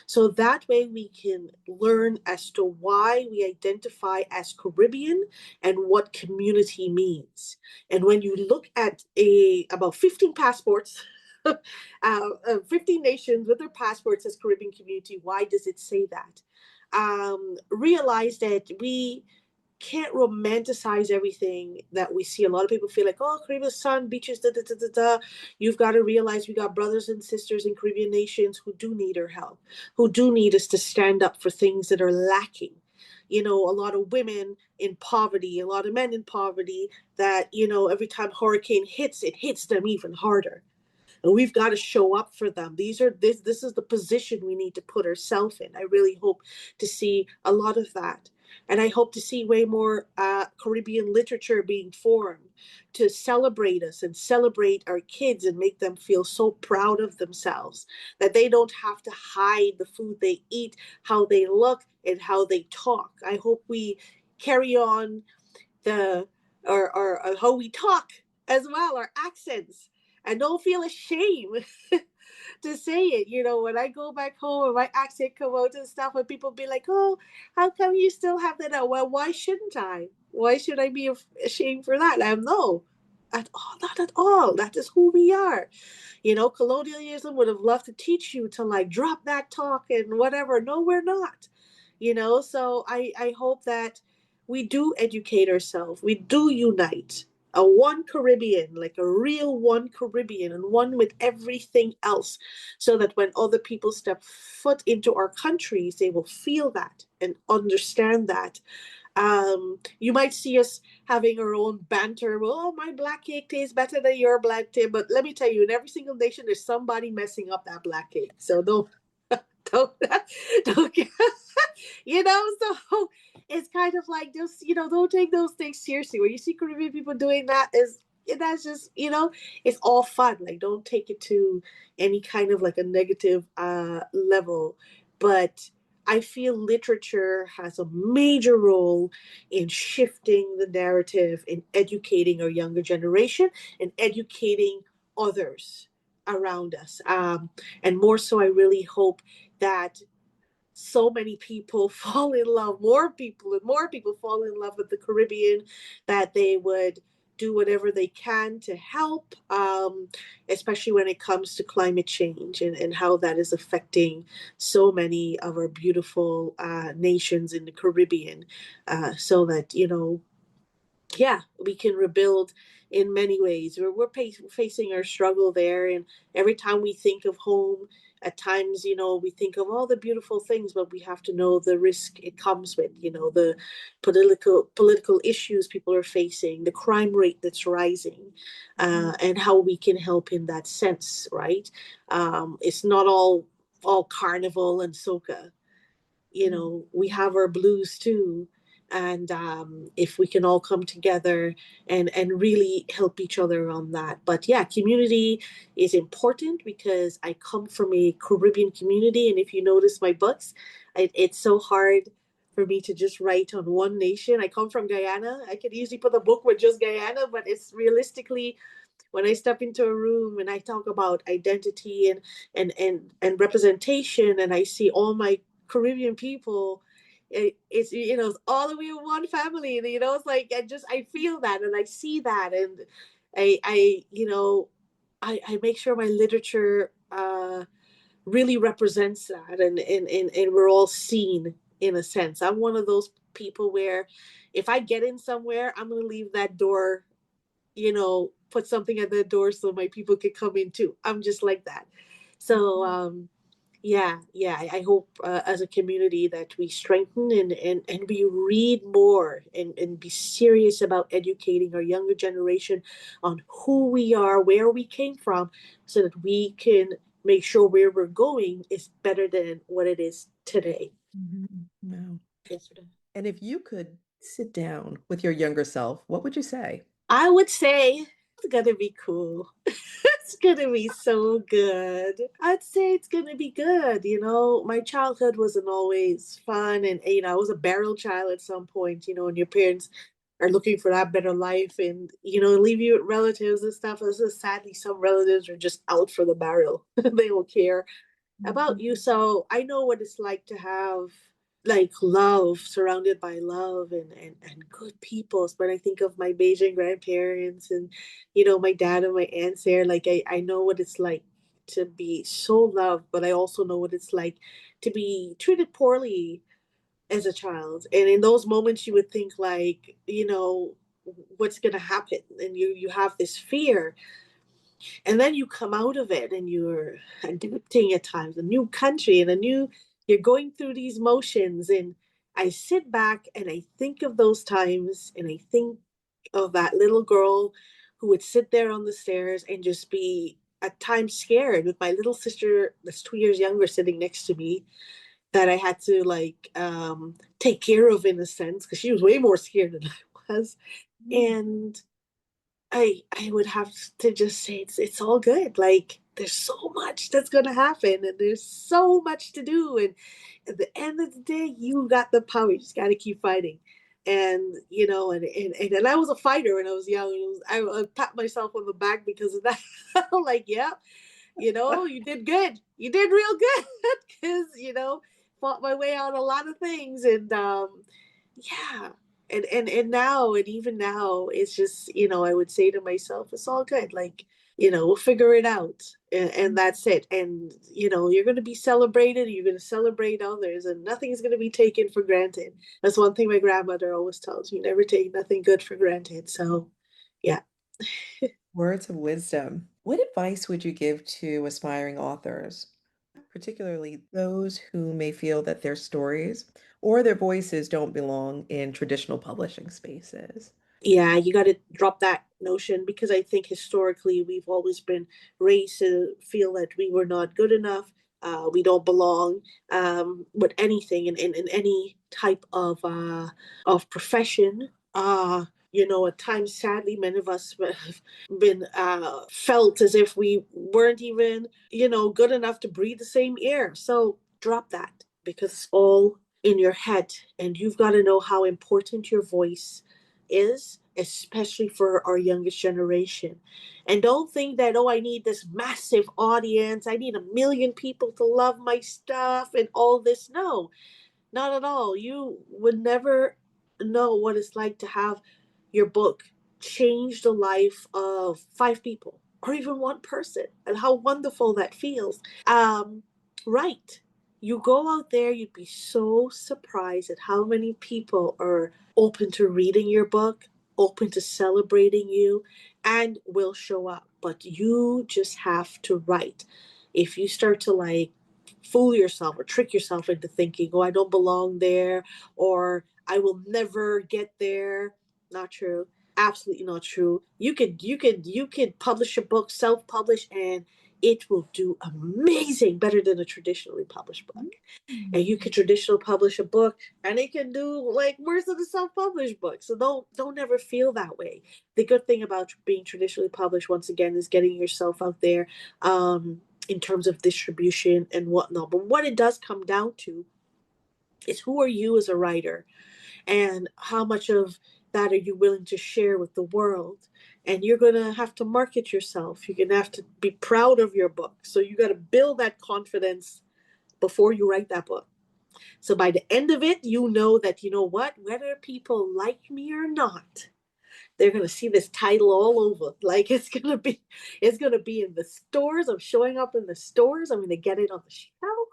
So that way we can learn as to why we identify as Caribbean and what community means. And when you look at about 15 passports, 15 nations with their passports as Caribbean community, why does it say that? Realize that we can't romanticize everything that we see. A lot of people feel like, oh, Caribbean sun, beaches, da da da da da. You've got to realize we got brothers and sisters in Caribbean nations who do need our help, who do need us to stand up for things that are lacking. A lot of women in poverty, a lot of men in poverty that, every time hurricane hits, it hits them even harder. And we've got to show up for them. This is the position we need to put ourselves in. I really hope to see a lot of that. And I hope to see way more Caribbean literature being formed to celebrate us and celebrate our kids and make them feel so proud of themselves that they don't have to hide the food they eat, how they look, and how they talk. I hope we carry on the or how we talk as well, our accents, and don't feel ashamed to say it. When I go back home and my accent come out and stuff, and people be like, "Oh, how come you still have that?" Well, why shouldn't I? Why should I be ashamed for that? No, at all, not at all. That is who we are. Colonialism would have loved to teach you to, like, drop that talk and whatever. No, we're not. So I hope that we do educate ourselves. We do unite a one Caribbean, like a real one Caribbean, and one with everything else, so that when other people step foot into our countries, they will feel that and understand that. You might see us having our own banter. Well, oh, my black cake tastes better than your black cake. But let me tell you, in every single nation, there's somebody messing up that black cake. So don't, don't, so it's kind of like, just, don't take those things seriously. When you see Caribbean people doing that, that's just, it's all fun. Like, don't take it to any kind of like a negative level. But I feel literature has a major role in shifting the narrative, in educating our younger generation and educating others around us. And more so, I really hope that so many people fall in love, more people and more people fall in love with the Caribbean, that they would do whatever they can to help, especially when it comes to climate change and how that is affecting so many of our beautiful nations in the Caribbean. So that, yeah, we can rebuild in many ways. We're facing our struggle there, and every time we think of home, at times, we think of all the beautiful things, but we have to know the risk it comes with. The political issues people are facing, the crime rate that's rising, and how we can help in that sense. Right? It's not all carnival and soca. We have our blues too. And if we can all come together and really help each other on that. But yeah, community is important because I come from a Caribbean community. And if you notice my books, it's so hard for me to just write on one nation. I come from Guyana. I could easily put a book with just Guyana, but it's realistically when I step into a room and I talk about identity and representation, and I see all my Caribbean people, it's it's all the way in one family. It's like I feel that and I see that, and I make sure my literature really represents that, and we're all seen in a sense. I'm one of those people where if I get in somewhere, I'm gonna leave that door, put something at the door so my people could come in too. I'm just like that. So yeah, I hope as a community that we strengthen and we read more and be serious about educating our younger generation on who we are, where we came from, so that we can make sure where we're going is better than what it is today. Wow. Yesterday. And if you could sit down with your younger self, what would you say? I would say it's gonna be cool. It's gonna be so good. I'd say it's gonna be good. My childhood wasn't always fun, and I was a barrel child at some point. And your parents are looking for that better life, and leave you with relatives and stuff. This is sadly some relatives are just out for the barrel. They don't care about you. So I know what it's like to have like love, surrounded by love and good people. When I think of my Bajan grandparents and my dad and my aunts there, like I know what it's like to be so loved, but I also know what it's like to be treated poorly as a child. And in those moments you would think like, what's gonna happen? And you have this fear, and then you come out of it and you're adapting at times a new country and you're going through these motions. And I sit back and I think of those times, and I think of that little girl who would sit there on the stairs and just be at times scared, with my little sister that's 2 years younger sitting next to me, that I had to like take care of in a sense, because she was way more scared than I was. And I would have to just say it's all good. Like there's so much that's gonna happen, and there's so much to do. And at the end of the day, you got the power. You just got to keep fighting. And and I was a fighter when I was young. I pat myself on the back because of that. I'm like, yeah, you did good. You did real good because fought my way out a lot of things. And yeah, and now, and even now, it's just I would say to myself, it's all good. Like we'll figure it out, and that's it. And you're going to be celebrated. You're going to celebrate others, and nothing's going to be taken for granted. That's one thing my grandmother always tells me: never take nothing good for granted. So yeah. Words of wisdom. What advice would you give to aspiring authors, particularly those who may feel that their stories or their voices don't belong in traditional publishing spaces? Yeah, you got to drop that notion, because I think historically we've always been raised to feel that we were not good enough. We don't belong with anything in any type of profession. At times, sadly, many of us have been felt as if we weren't even, good enough to breathe the same air. So drop that, because it's all in your head, and you've got to know how important your voice is, especially for our youngest generation. And don't think that, oh, I need this massive audience, I need 1 million people to love my stuff and all this. No, not at all. You would never know what it's like to have your book change the life of 5 people or even one person, and how wonderful that feels. Right. You go out there, you'd be so surprised at how many people are open to reading your book, open to celebrating you, and will show up. But you just have to write. If you start to like fool yourself or trick yourself into thinking, oh, I don't belong there, or I will never get there, not true. Absolutely not true. You could publish a book, self-publish, and it will do amazing, better than a traditionally published book. And you could traditional publish a book and it can do like worse than a self-published book. So don't ever feel that way. The good thing about being traditionally published, once again, is getting yourself out there, in terms of distribution and whatnot. But what it does come down to is, who are you as a writer, and how much of that are you willing to share with the world? And you're going to have to market yourself. You're going to have to be proud of your book. So you got to build that confidence before you write that book. So by the end of it, you know that, you know what, whether people like me or not, they're going to see this title all over. Like, it's going to be in the stores. I'm showing up in the stores. I'm going to get it on the shelf.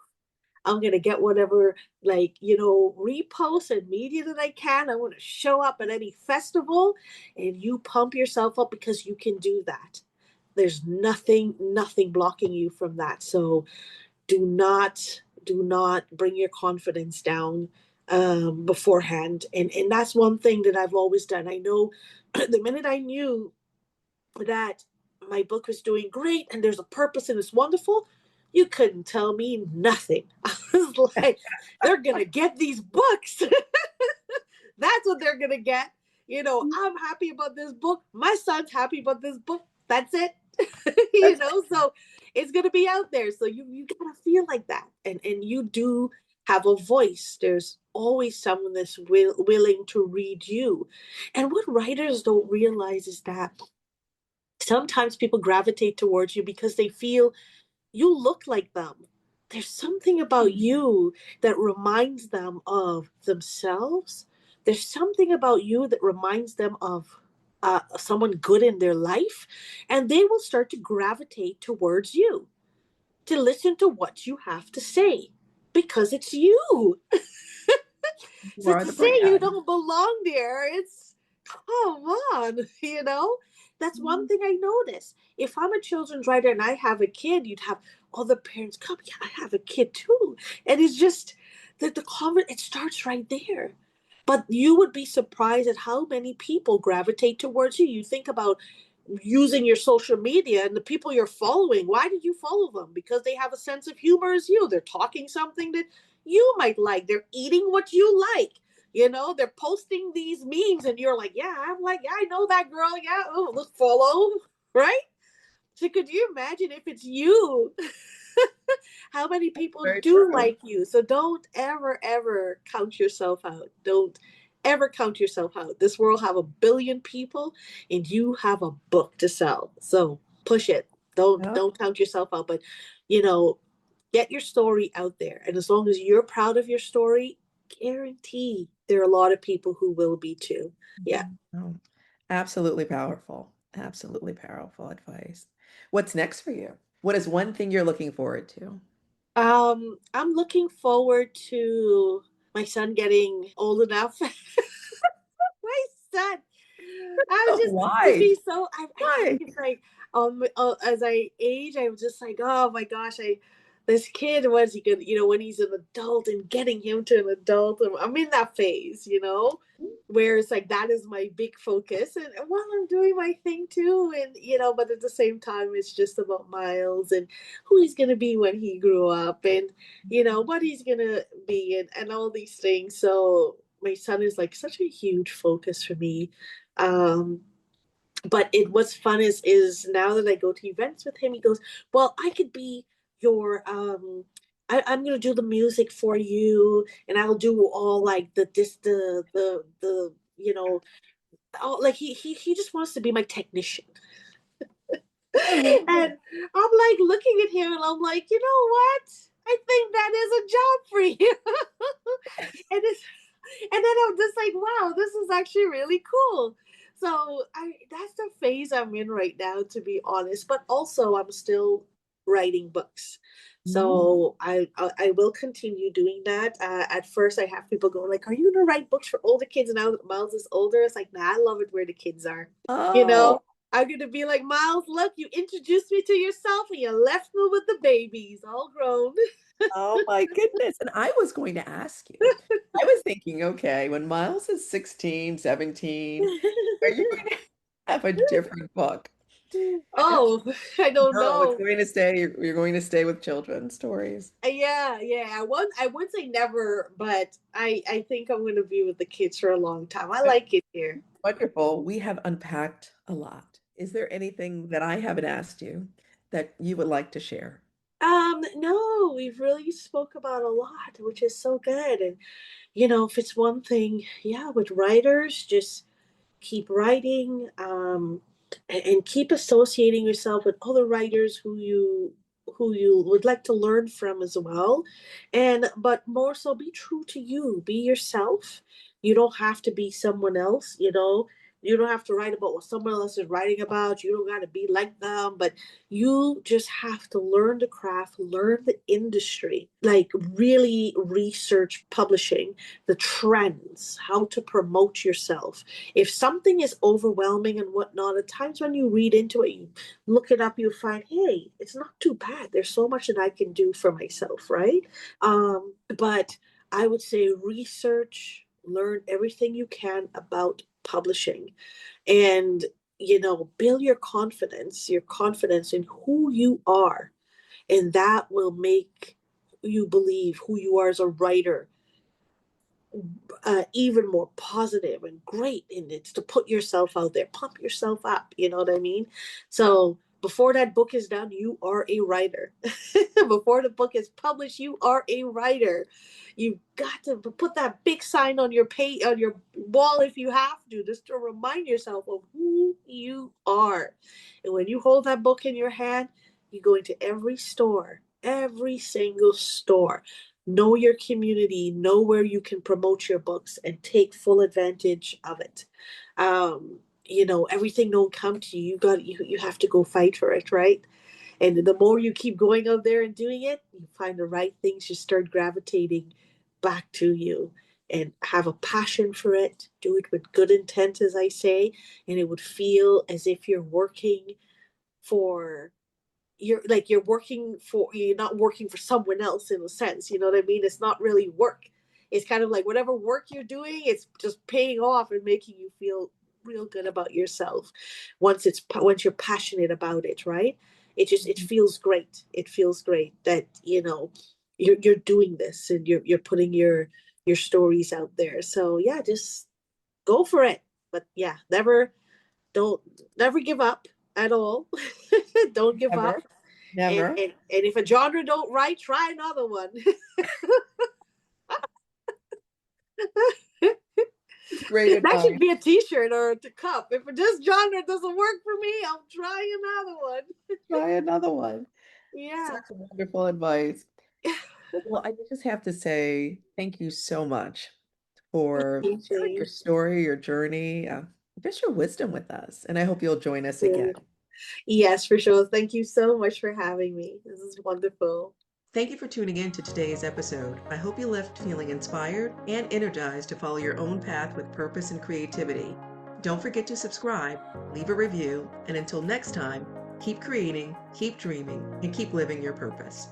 I'm going to get whatever, like, reposts and media that I can. I want to show up at any festival, and you pump yourself up because you can do that. There's nothing blocking you from that. So do not bring your confidence down beforehand. And that's one thing that I've always done. I know the minute I knew that my book was doing great and there's a purpose and it's wonderful, you couldn't tell me nothing. I was like, they're gonna get these books. That's what they're gonna get. I'm happy about this book. My son's happy about this book. That's it. So it's gonna be out there. So you gotta feel like that. And you do have a voice. There's always someone that's willing to read you. And what writers don't realize is that sometimes people gravitate towards you because they feel you look like them. There's something about you that reminds them of themselves. There's something about you that reminds them of someone good in their life, and they will start to gravitate towards you to listen to what you have to say because it's you. You So are to the say you brand. don't belong there, it's come on. That's one thing I notice. If I'm a children's writer and I have a kid, you'd have other parents come, yeah, I have a kid too. And it's just that the comment, it starts right there. But you would be surprised at how many people gravitate towards you. You think about using your social media and the people you're following. Why did you follow them? Because they have a sense of humor as you. They're talking something that you might like. They're eating what you like. They're posting these memes and you're like, yeah, I'm like, yeah, I know that girl. Yeah, oh, let's follow. Right? So could you imagine if it's you? How many people Very do true. like you? So don't ever, ever count yourself out. Don't ever count yourself out. This world have 1 billion people and you have a book to sell. So push it. Don't Yep. don't count yourself out. But you know, get your story out there. And as long as you're proud of your story, guarantee there are a lot of people who will be too. Yeah. Oh, absolutely powerful. Absolutely powerful advice. What's next for you? What is one thing you're looking forward to? I'm looking forward to my son getting old enough. My son. I was Oh, just to why? be so. I think Why? it's like as I age, I'm just like, oh my gosh, this kid, when's he gonna, when he's an adult and getting him to an adult. I'm in that phase, where it's like that is my big focus, and while I'm doing my thing too, and but at the same time, it's just about Miles and who he's gonna be when he grew up, and what he's gonna be, and all these things. So my son is like such a huge focus for me. Um, but what's fun is now that I go to events with him, he goes, well, I could be your I'm gonna do the music for you, and I'll do all like the all, like he just wants to be my technician. I love And I'm like looking at him and I'm like, you know what? I think that is a job for you. and it's and then I'm just like, wow, this is actually really cool. So I that's the phase I'm in right now, to be honest. But also, I'm still writing books, Mm. so I will continue doing that. At first, I have people go like, "Are you gonna write books for older kids?" And now that Miles is older, it's like, "Nah, I love it where the kids are." You Oh, know, I'm gonna be like, "Miles, look, you introduced me to yourself, and you left me with the babies, all grown." oh my goodness. And I was going to ask you, I was thinking, okay, when Miles is 16, 17, are you going to have a different book? Oh, I don't No, it's know. going to stay, you're going to stay with children's stories. Yeah, yeah. I would say never, but I think I'm gonna be with the kids for a long time. I That's like it here. wonderful. We have unpacked a lot. Is there anything that I haven't asked you that you would like to share? No, we've really spoke about a lot, which is so good. And if it's one thing, yeah, with writers, just keep writing, and keep associating yourself with other writers who you would like to learn from as well. And but more so, be true to you, be yourself. You don't have to be someone else. You don't have to write about what someone else is writing about. You don't got to be like them, but you just have to learn the craft, learn the industry, like really research publishing, the trends, how to promote yourself. If something is overwhelming and whatnot, at times when you read into it, you look it up, you find, hey, it's not too bad. There's so much that I can do for myself, right? But I would say research, learn everything you can about publishing, and build your confidence in who you are, and that will make you believe who you are as a writer even more positive and great. And it's to put yourself out there, pump yourself up. You know what I mean? So before that book is done, you are a writer. Before the book is published, you are a writer. You've got to put that big sign on your on your wall if you have to, just to remind yourself of who you are. And when you hold that book in your hand, you go into every store, every single store. Know your community, know where you can promote your books, and take full advantage of it. Everything don't come to you. You have to go fight for it, right? And the more you keep going out there and doing it, you find the right things, you start gravitating back to you, and have a passion for it. Do it with good intent, as I say, and it would feel as if for you're not working for someone else, in a sense. You know what I mean? It's not really work. It's kind of like whatever work you're doing, it's just paying off and making you feel real good about yourself once you're passionate about it, right? It feels great. It feels great that you're doing this, and you're putting your stories out there. So yeah, just go for it. But yeah, don't never give up at all. Don't give Never, up. and, never. and and if a genre don't write, try another one. It's great That should advice. be a t-shirt or a cup. If this genre doesn't work for me, I'll try another one. Try another one. Yeah. Such wonderful advice. Well, I just have to say thank you so much for sharing your Jane. story, your journey, just your wisdom with us. And I hope you'll join us again. Yes, for sure. Thank you so much for having me. This is wonderful. Thank you for tuning in to today's episode. I hope you left feeling inspired and energized to follow your own path with purpose and creativity. Don't forget to subscribe, leave a review, and until next time, keep creating, keep dreaming, and keep living your purpose.